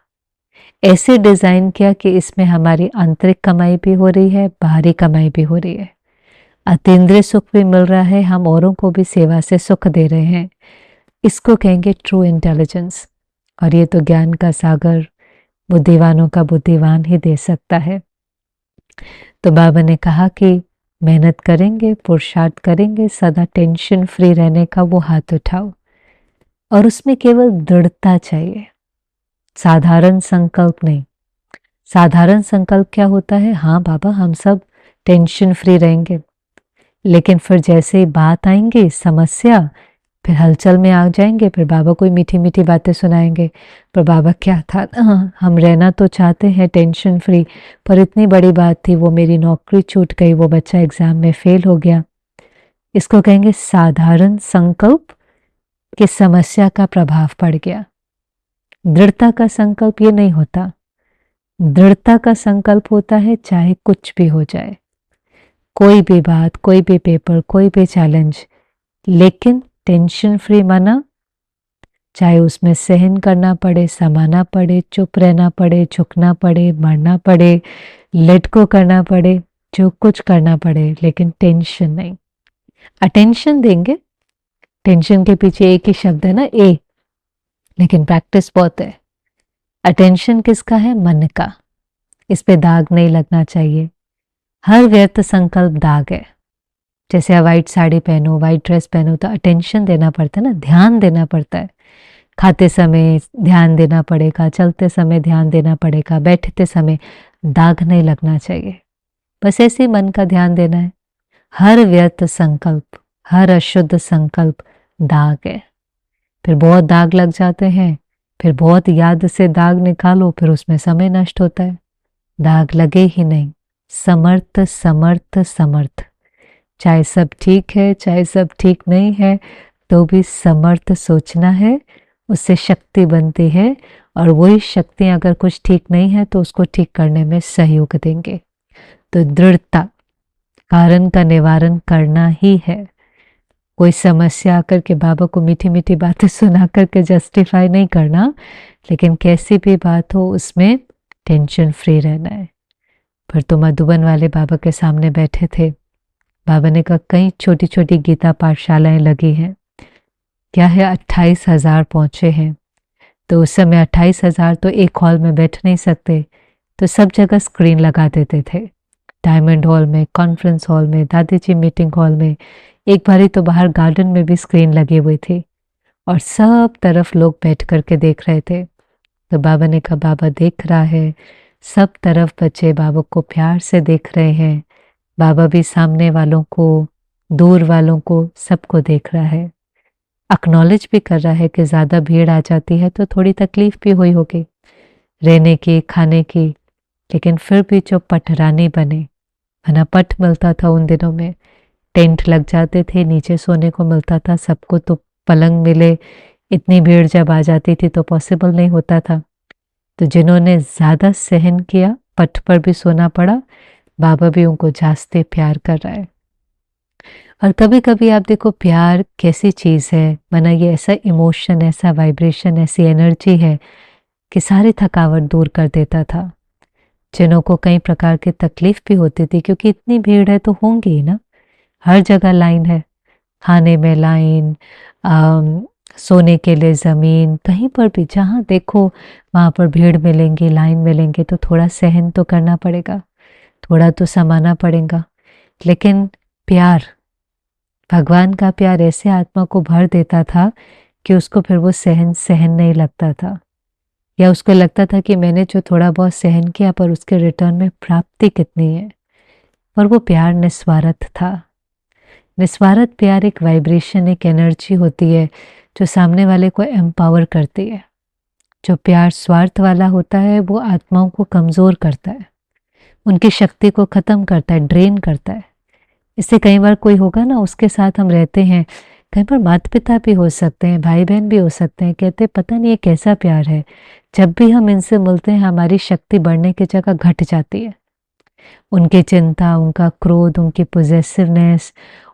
A: ऐसे डिजाइन किया कि इसमें हमारी आंतरिक कमाई भी हो रही है, बाहरी कमाई भी हो रही है, अतीन्द्रिय सुख भी मिल रहा है, हम औरों को भी सेवा से सुख दे रहे हैं। इसको कहेंगे ट्रू इंटेलिजेंस। और ये तो ज्ञान का सागर बुद्धिवानों का बुद्धिवान ही दे सकता है। तो बाबा ने कहा कि मेहनत करेंगे, पुरुषार्थ करेंगे, सदा टेंशन फ्री रहने का वो हाथ उठाओ, और उसमें केवल दृढ़ता चाहिए, साधारण संकल्प नहीं। साधारण संकल्प क्या होता है? हाँ बाबा हम सब टेंशन फ्री रहेंगे, लेकिन फिर जैसे ही बात आएंगी समस्या, फिर हलचल में आ जाएंगे, फिर बाबा कोई मीठी मीठी बातें सुनाएंगे, पर बाबा क्या था, हम रहना तो चाहते हैं टेंशन फ्री, पर इतनी बड़ी बात थी, वो मेरी नौकरी छूट गई, वो बच्चा एग्जाम में फेल हो गया। इसको कहेंगे साधारण संकल्प कि समस्या का प्रभाव पड़ गया। दृढ़ता का संकल्प ये नहीं होता। दृढ़ता का संकल्प होता है चाहे कुछ भी हो जाए, कोई भी बात, कोई भी पेपर, कोई भी चैलेंज, लेकिन टेंशन फ्री माना, चाहे उसमें सहन करना पड़े, समाना पड़े, चुप रहना पड़े, झुकना पड़े, मरना पड़े, लेट को करना पड़े, जो कुछ करना पड़े, लेकिन टेंशन नहीं। अटेंशन देंगे, टेंशन के पीछे एक ही शब्द है ना, ए, लेकिन प्रैक्टिस बहुत है। अटेंशन किसका है? मन का। इस पे दाग नहीं लगना चाहिए। हर व्यर्थ संकल्प दाग है। जैसे आप वाइट साड़ी पहनो, वाइट ड्रेस पहनो, तो अटेंशन देना पड़ता है ना, ध्यान देना पड़ता है। खाते समय ध्यान देना पड़ेगा, चलते समय ध्यान देना पड़ेगा, बैठते समय दाग नहीं लगना चाहिए। बस ऐसे मन का ध्यान देना है। हर व्यर्थ संकल्प, हर अशुद्ध संकल्प दाग है। फिर बहुत दाग लग जाते हैं, फिर बहुत याद से दाग निकालो, फिर उसमें समय नष्ट होता है। दाग लगे ही नहीं। समर्थ समर्थ समर्थ, चाहे सब ठीक है, चाहे सब ठीक नहीं है, तो भी समर्थ सोचना है, उससे शक्ति बनती है, और वही शक्ति अगर कुछ ठीक नहीं है तो उसको ठीक करने में सहयोग देंगे। तो दृढ़ता, कारण का निवारण करना ही है। कोई समस्या आकर के बाबा को मीठी मीठी बातें सुना करके जस्टिफाई नहीं करना, लेकिन कैसी भी बात हो उसमें टेंशन फ्री रहना है। पर तो मधुबन वाले बाबा के सामने बैठे थे। बाबा ने कहा कई छोटी छोटी गीता पाठशालाएं लगी हैं, क्या है 28,000 पहुंचे हैं। तो उस समय 28,000 तो एक हॉल में बैठ नहीं सकते, तो सब जगह स्क्रीन लगा देते थे। डायमंड हॉल में, कॉन्फ्रेंस हॉल में, दादी जी मीटिंग हॉल में, एक बारी तो बाहर गार्डन में भी स्क्रीन लगी हुई थी, और सब तरफ लोग बैठ करके देख रहे थे। तो बाबा ने कहा बाबा देख रहा है, सब तरफ बच्चे बाबा को प्यार से देख रहे हैं। बाबा भी सामने वालों को, दूर वालों को, सबको देख रहा है। एक्नॉलेज भी कर रहा है कि ज़्यादा भीड़ आ जाती है तो थोड़ी तकलीफ भी हुई होगी रहने की, खाने की, लेकिन फिर भी जो पटरानी बने, है पट मिलता था उन दिनों में, टेंट लग जाते थे, नीचे सोने को मिलता था सबको, तो पलंग मिले। इतनी भीड़ जब आ जाती थी तो पॉसिबल नहीं होता था। तो जिन्होंने ज़्यादा सहन किया, पट पर भी सोना पड़ा, बाबा भी उनको जास्ते प्यार कर रहा है। और कभी कभी आप देखो प्यार कैसी चीज़ है, माना ये ऐसा इमोशन, ऐसा वाइब्रेशन, ऐसी एनर्जी है कि सारी थकावट दूर कर देता था। जिन्हों को कई प्रकार की तकलीफ भी होती थी, क्योंकि इतनी भीड़ है तो होंगी ही ना, हर जगह लाइन है, खाने में लाइन, सोने के लिए ज़मीन, कहीं पर भी जहाँ देखो वहाँ पर भीड़ मिलेंगी, लाइन मिलेंगे, तो थोड़ा सहन तो करना पड़ेगा, थोड़ा तो समाना पड़ेगा। लेकिन प्यार, भगवान का प्यार ऐसे आत्मा को भर देता था कि उसको फिर वो सहन नहीं लगता था, या उसको लगता था कि मैंने जो थोड़ा बहुत सहन किया पर उसके रिटर्न में प्राप्ति कितनी है। पर वो प्यार निस्वार्थ था। निस्वार्थ प्यार एक वाइब्रेशन, एक एनर्जी होती है जो सामने वाले को एम्पावर करती है। जो प्यार स्वार्थ वाला होता है वो आत्माओं को कमज़ोर करता है, उनकी शक्ति को ख़त्म करता है, ड्रेन करता है। इससे कई बार कोई होगा ना, उसके साथ हम रहते हैं, कहीं पर माता पिता भी हो सकते हैं, भाई बहन भी हो सकते हैं, कहते पता नहीं ये कैसा प्यार है, जब भी हम इनसे मिलते हैं हमारी शक्ति बढ़ने की जगह घट जाती है। उनकी चिंता, उनका क्रोध, उनकी पोजेसिवनेस,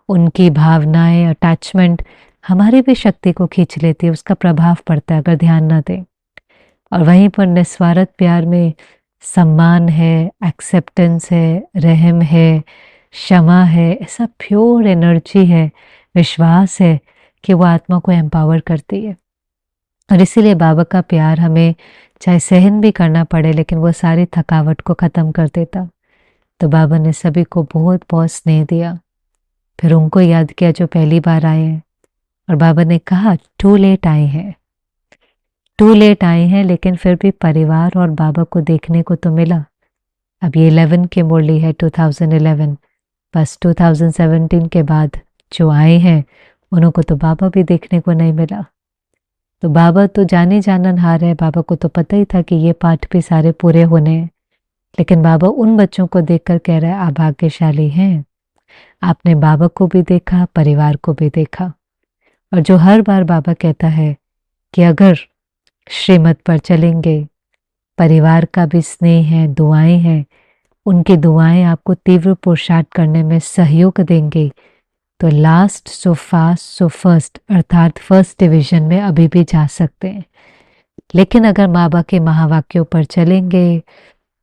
A: उनकी भावनाएं, अटैचमेंट हमारी भी शक्ति को खींच लेती है, उसका प्रभाव पड़ता है अगर ध्यान ना दें। और वहीं पर निस्वार्थ प्यार में सम्मान है, एक्सेप्टेंस है, रहम है, क्षमा है, ऐसा प्योर एनर्जी है, विश्वास है कि वो आत्मा को एम्पावर करती है। और इसीलिए बाबा का प्यार हमें चाहे सहन भी करना पड़े, लेकिन वो सारी थकावट को ख़त्म कर देता। तो बाबा ने सभी को बहुत बहुत स्नेह दिया। फिर उनको याद किया जो पहली बार आए हैं, और बाबा ने कहा टू लेट आए हैं, टू लेट आए हैं, लेकिन फिर भी परिवार और बाबा को देखने को तो मिला। अब ये 11 की मुरली है, 2011, बस 2017 के बाद जो आए हैं उनको तो बाबा भी देखने को नहीं मिला। तो बाबा तो जाने जाननहार है, बाबा को तो पता ही था कि ये पाठ भी सारे पूरे होने हैं, लेकिन बाबा उन बच्चों को देखकर कह रहा है आप भाग्यशाली हैं, आपने बाबा को भी देखा, परिवार को भी देखा। और जो हर बार बाबा कहता है कि अगर श्रीमत पर चलेंगे, परिवार का भी स्नेह है, दुआएं हैं, उनकी दुआएं आपको तीव्र पुरुषार्थ करने में सहयोग देंगे, तो last so fast so first अर्थात फर्स्ट डिवीजन में अभी भी जा सकते हैं। लेकिन अगर बाबा के महावाक्यों पर चलेंगे,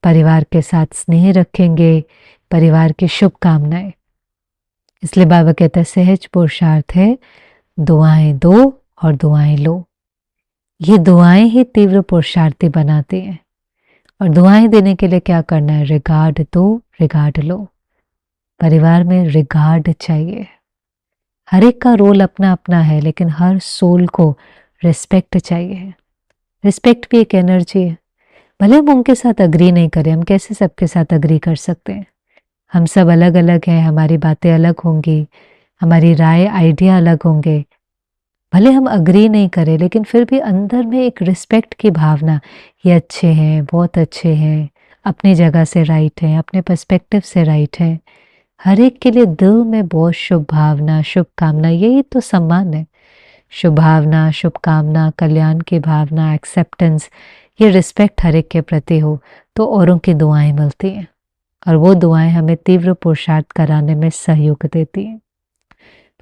A: परिवार के साथ स्नेह रखेंगे, परिवार की शुभकामनाएं, इसलिए बाबा कहते हैं सहज पुरुषार्थ है, दुआएं दो और दुआएं लो। ये दुआएं ही तीव्र पुरुषार्थी बनाती हैं। और दुआएं देने के लिए क्या करना है? रिगार्ड दो, रिगार्ड लो। परिवार में रिगार्ड चाहिए। हर एक का रोल अपना अपना है, लेकिन हर सोल को रिस्पेक्ट चाहिए। रिस्पेक्ट भी एक एनर्जी है। भले हम उनके साथ अग्री नहीं करें, हम कैसे सबके साथ अग्री कर सकते हैं? हम सब अलग अलग हैं, हमारी बातें अलग होंगी, हमारी राय आइडिया अलग होंगे। भले हम अग्री नहीं करें, लेकिन फिर भी अंदर में एक रिस्पेक्ट की भावना, ये अच्छे हैं, बहुत अच्छे हैं, अपनी जगह से राइट हैं, अपने पर्सपेक्टिव से राइट हैं। हर एक के लिए दिल में बहुत शुभ भावना, शुभकामना, यही तो सम्मान है। शुभ भावना, शुभकामना, कल्याण की भावना, एक्सेप्टेंस, ये रिस्पेक्ट हर एक के प्रति हो तो औरों की दुआएं मिलती हैं, और वो दुआएं हमें तीव्र पुरुषार्थ कराने में सहयोग देती हैं।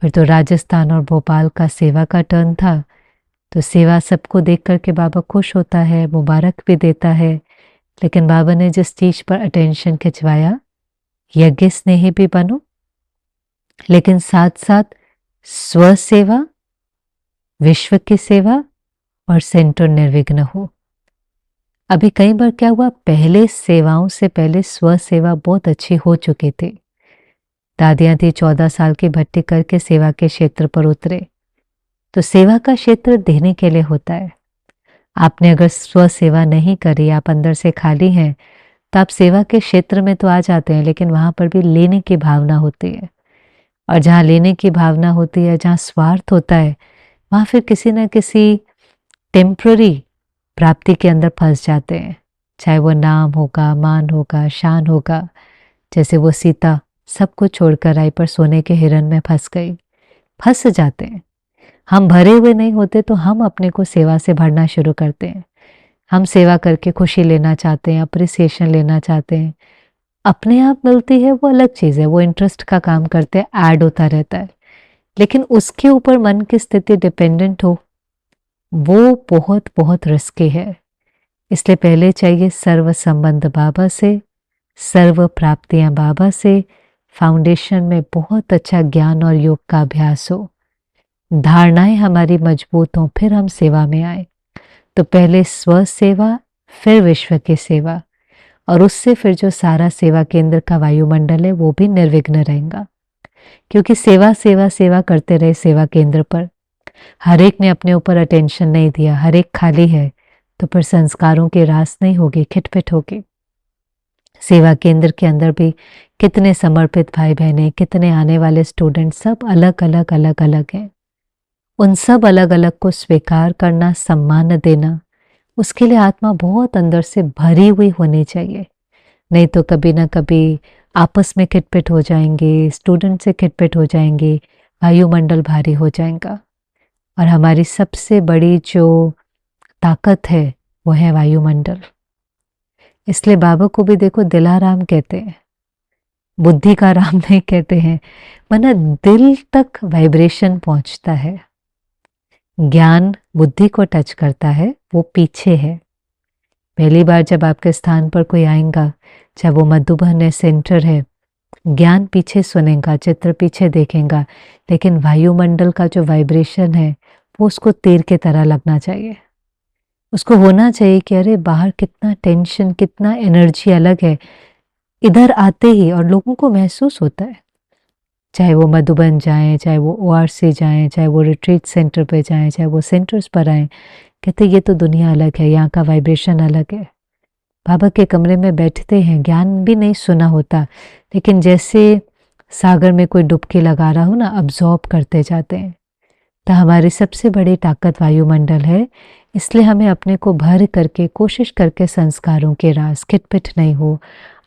A: फिर तो राजस्थान और भोपाल का सेवा का टर्न था, तो सेवा सबको देख करके बाबा खुश होता है, मुबारक भी देता है। लेकिन बाबा ने जिस चीज पर अटेंशन खिंचवाया, यज्ञ स्नेही भी बनो, लेकिन साथ साथ स्व सेवा, विश्व की सेवा और सेंटर निर्विघ्न हो। अभी कई बार क्या हुआ, पहले सेवाओं से पहले स्व सेवा बहुत अच्छी हो चुकी थी। दादियां थी 14 साल की भट्टी करके सेवा के क्षेत्र पर उतरे। तो सेवा का क्षेत्र देने के लिए होता है। आपने अगर स्व सेवा नहीं करी, आप अंदर से खाली हैं, तो आप सेवा के क्षेत्र में तो आ जाते हैं, लेकिन वहां पर भी लेने की भावना होती है। और जहाँ लेने की भावना होती है, जहाँ स्वार्थ होता है, वहां फिर किसी न किसी टेम्पररी प्राप्ति के अंदर फंस जाते हैं। चाहे वो नाम होगा, मान होगा, शान होगा। जैसे वो सीता सब कुछ छोड़कर आई, पर सोने के हिरन में फंस गई। फंस जाते हैं। हम भरे हुए नहीं होते, तो हम अपने को सेवा से भरना शुरू करते हैं। हम सेवा करके खुशी लेना चाहते हैं, अप्रिसिएशन लेना चाहते हैं। अपने आप मिलती है वो अलग चीज़ है, वो इंटरेस्ट का काम करते हैं, ऐड होता रहता है। लेकिन उसके ऊपर मन की स्थिति डिपेंडेंट हो, वो बहुत बहुत रिस्की है। इसलिए पहले चाहिए सर्व संबंध बाबा से, सर्व प्राप्तियां बाबा से, फाउंडेशन में बहुत अच्छा ज्ञान और योग का अभ्यास हो, धारणाएं हमारी मजबूत हों, फिर हम सेवा में आए। तो पहले स्व सेवा, फिर विश्व की सेवा, और उससे फिर जो सारा सेवा केंद्र का वायुमंडल है वो भी निर्विघ्न रहेगा। क्योंकि सेवा सेवा सेवा करते रहे सेवा केंद्र पर, हर एक ने अपने ऊपर अटेंशन नहीं दिया, हर एक खाली है, तो फिर संस्कारों की रास नहीं होगी, खिटपिट होगी। सेवा केंद्र के अंदर भी कितने समर्पित भाई बहनें, कितने आने वाले स्टूडेंट, सब अलग अलग अलग अलग हैं। उन सब अलग अलग को स्वीकार करना, सम्मान देना, उसके लिए आत्मा बहुत अंदर से भरी हुई होनी चाहिए। नहीं तो कभी ना कभी आपस में खिटपिट हो जाएंगे, स्टूडेंट से खिटपिट हो जाएंगे, वायुमंडल भारी हो जाएगा। और हमारी सबसे बड़ी जो ताकत है वो है वायुमंडल। इसलिए बाबा को भी देखो दिलाराम कहते हैं, बुद्धि का राम नहीं कहते हैं, वरना दिल तक वाइब्रेशन पहुंचता है। ज्ञान बुद्धि को टच करता है, वो पीछे है। पहली बार जब आपके स्थान पर कोई आएगा, चाहे वो मधुबन है, सेंटर है, ज्ञान पीछे सुनेगा, चित्र पीछे देखेगा, लेकिन वायुमंडल का जो वाइब्रेशन है वो उसको तीर की तरह लगना चाहिए। उसको होना चाहिए कि अरे बाहर कितना टेंशन, कितना एनर्जी अलग है, इधर आते ही, और लोगों को महसूस होता है। चाहे वो मधुबन जाएं, चाहे वो ORC जाएं, चाहे वो रिट्रीट सेंटर पे जाएं, चाहे वो सेंटर्स पर आएं, कहते ये तो दुनिया अलग है, यहाँ का वाइब्रेशन अलग है। बाबा के कमरे में बैठते हैं, ज्ञान भी नहीं सुना होता, लेकिन जैसे सागर में कोई डुबकी लगा रहा हो ना, अब्जॉर्ब करते जाते हैं। तो हमारी सबसे बड़ी ताकत वायुमंडल है। इसलिए हमें अपने को भर करके, कोशिश करके संस्कारों के रास, खिटपिट नहीं हो,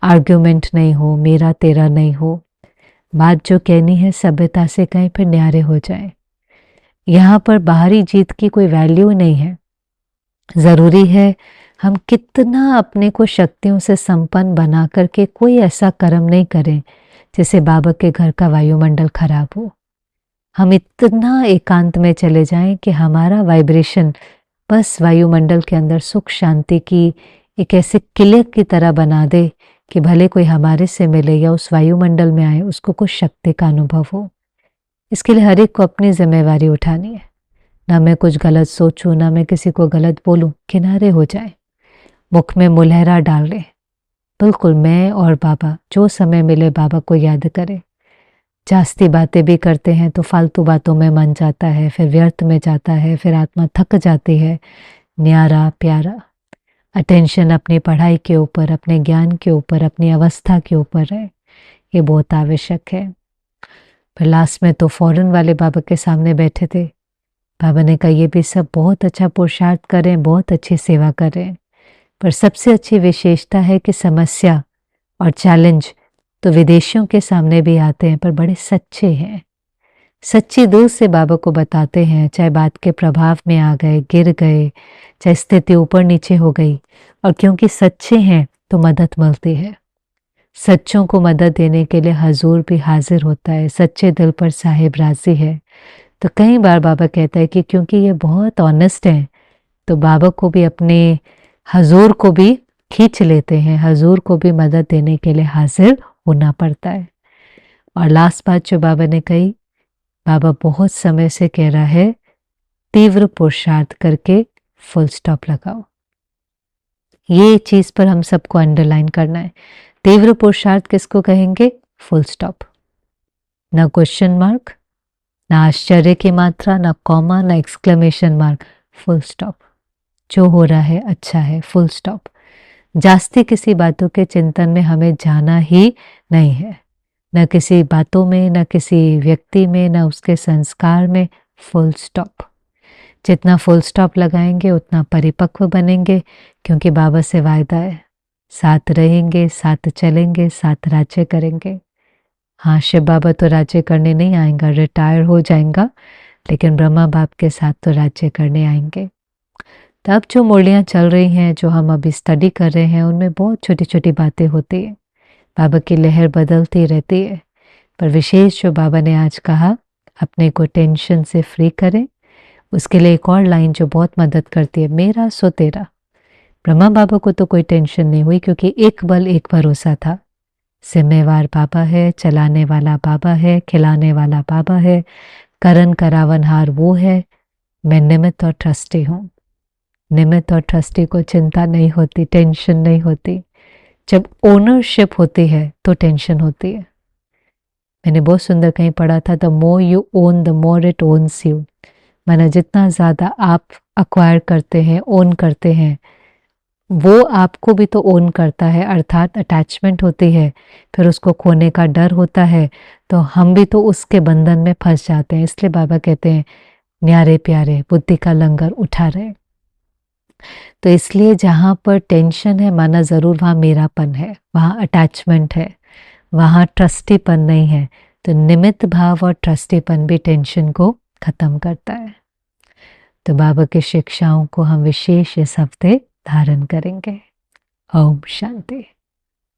A: आर्ग्यूमेंट नहीं हो, मेरा तेरा नहीं हो, बात जो कहनी है सभ्यता से कहीं फिर न्यारे हो जाए। यहाँ पर बाहरी जीत की कोई वैल्यू नहीं है। ज़रूरी है हम कितना अपने को शक्तियों से संपन्न बना करके कोई ऐसा कर्म नहीं करें जिससे बाबा के घर का वायुमंडल खराब हो। हम इतना एकांत में चले जाएं कि हमारा वाइब्रेशन बस वायुमंडल के अंदर सुख शांति की एक ऐसे किले की तरह बना दे कि भले कोई हमारे से मिले या उस वायुमंडल में आए उसको कुछ शक्ति का अनुभव हो। इसके लिए हर एक को अपनी जिम्मेवारी उठानी है। ना मैं कुछ गलत सोचूं, ना मैं किसी को गलत बोलूं, किनारे हो जाए, मुख में मुलहरा डाल ले, बिल्कुल मैं और बाबा जो समय मिले बाबा को याद करें। जास्ती बातें भी करते हैं तो फालतू बातों में मन जाता है, फिर व्यर्थ में जाता है, फिर आत्मा थक जाती है। न्यारा प्यारा अटेंशन अपनी पढ़ाई के ऊपर, अपने ज्ञान के ऊपर, अपनी अवस्था के ऊपर है, ये बहुत आवश्यक है। फिर लास्ट में तो फॉरेन वाले बाबा के सामने बैठे थे। बाबा ने कहा ये भी सब बहुत अच्छा पुरुषार्थ करें, बहुत अच्छी सेवा करें, पर सबसे अच्छी विशेषता है कि समस्या और चैलेंज तो विदेशियों के सामने भी आते हैं पर बड़े सच्चे हैं, सच्ची दिल से बाबा को बताते हैं। चाहे बात के प्रभाव में आ गए, गिर गए, चाहे स्थिति ऊपर नीचे हो गई, और क्योंकि सच्चे हैं तो मदद मिलती है। सच्चों को मदद देने के लिए हजूर भी हाजिर होता है। सच्चे दिल पर साहिब राजी है। तो कई बार बाबा कहता है कि क्योंकि ये बहुत ऑनेस्ट हैं तो बाबा को भी अपने हजूर को भी खींच लेते हैं, हजूर को भी मदद देने के लिए हाजिर होना पड़ता है। और लास्ट बात जो बाबा ने कही, बाबा बहुत समय से कह रहा है तीव्र पुरुषार्थ करके फुल स्टॉप लगाओ। ये चीज पर हम सबको अंडरलाइन करना है। तीव्र पुरुषार्थ किसको कहेंगे? फुल स्टॉप, ना क्वेश्चन मार्क, ना आश्चर्य की मात्रा, ना कॉमा, ना एक्सक्लेमेशन मार्क, फुल स्टॉप। जो हो रहा है अच्छा है, फुल स्टॉप। जास्ती किसी बातों के चिंतन में हमें जाना ही नहीं है, न किसी बातों में, न किसी व्यक्ति में, न उसके संस्कार में, फुल स्टॉप। जितना फुल स्टॉप लगाएंगे उतना परिपक्व बनेंगे, क्योंकि बाबा से वायदा है साथ रहेंगे, साथ चलेंगे, साथ राज्य करेंगे। हाँ, शिव बाबा तो राज्य करने नहीं आएंगा, रिटायर हो जाएगा, लेकिन ब्रह्मा बाप के साथ तो राज्य करने आएंगे। तब जो मुरलियाँ चल रही हैं, जो हम अभी स्टडी कर रहे हैं, उनमें बहुत छोटी छोटी बातें होती हैं। बाबा की लहर बदलती रहती है, पर विशेष जो बाबा ने आज कहा, अपने को टेंशन से फ्री करें। उसके लिए एक और लाइन जो बहुत मदद करती है, मेरा सो तेरा। ब्रह्मा बाबा को तो कोई टेंशन नहीं हुई, क्योंकि एक बल एक भरोसा था। जिम्मेवार बाबा है, चलाने वाला बाबा है, खिलाने वाला बाबा है, करन करावनहार वो है, मैं निमित्त और ट्रस्टी हूँ। निमित्त और ट्रस्टी को चिंता नहीं होती, टेंशन नहीं होती। जब ओनरशिप होती है तो टेंशन होती है। मैंने बहुत सुंदर कहीं पढ़ा था, the more you own the more it owns you. माना जितना ज़्यादा आप अक्वायर करते हैं, ओन करते हैं, वो आपको भी तो ओन करता है, अर्थात अटैचमेंट होती है, फिर उसको खोने का डर होता है, तो हम भी तो उसके बंधन में फंस जाते हैं। इसलिए बाबा कहते हैं न्यारे प्यारे बुद्धि का लंगर उठा रहे। तो इसलिए जहाँ पर टेंशन है, माना ज़रूर वहाँ मेरापन है, वहाँ अटैचमेंट है, वहाँ ट्रस्टीपन नहीं है। तो निमित्त भाव और ट्रस्टीपन भी टेंशन को खत्म करता है। तो बाबा की शिक्षाओं को हम विशेष इस हफ्ते धारण करेंगे। ओम शांति।